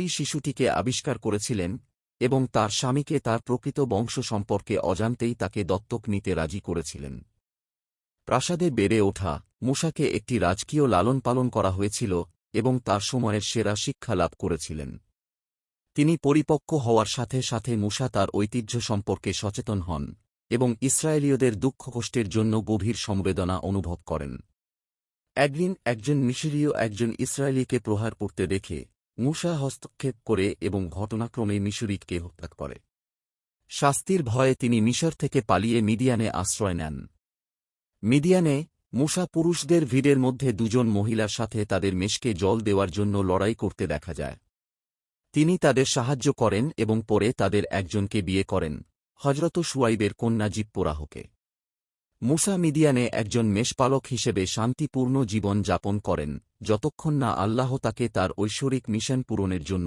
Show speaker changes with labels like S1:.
S1: শিশুটিকে আবিষ্কার করেছিলেন এবং তার স্বামীকে তার প্রকৃত বংশ সম্পর্কে অজান্তেই তাকে দত্তক নিতে রাজি করেছিলেন। প্রাসাদে বেড়ে ওঠা মূসাকে একটি রাজকীয় লালন-পালন করা হয়েছিল এবং তার সময়ের সেরা শিক্ষা লাভ করেছিলেন। তিনি পরিপক্ব হওয়ার সাথে সাথে মূসা তার ঐতিহ্য সম্পর্কে সচেতন হন এবং ইসরায়েলীয়দের দুঃখ-কষ্টের জন্য গভীর সমবেদনা অনুভব করেন। একদিন একজন মিশরীয় একজন ইসরায়েলীকে প্রহার করতে দেখে মূসা হস্তক্ষেপ করে এবং ঘটনাক্রমে মিশরীকে হত্যা করে। শাস্তির ভয়ে তিনি মিশর থেকে পালিয়ে মিদিয়ানে আশ্রয় নেন। মিদিয়ানে মূসা পুরুষদের ভিড়ের মধ্যে দুজন মহিলার সাথে তাদের মেষকে জল দেওয়ার জন্য লড়াই করতে দেখা যায়। তিনি তাদের সাহায্য করেন এবং পরে তাদের একজনকে বিয়ে করেন, হযরত শুআইবের কন্যা জিপ্পোরাহকে। মূসা মিদিয়ানে একজন মেষপালক হিসেবে শান্তিপূর্ণ জীবন যাপন করেন যতক্ষণ না আল্লাহ তাকে তার ঐশ্বরিক মিশন পূরণের জন্য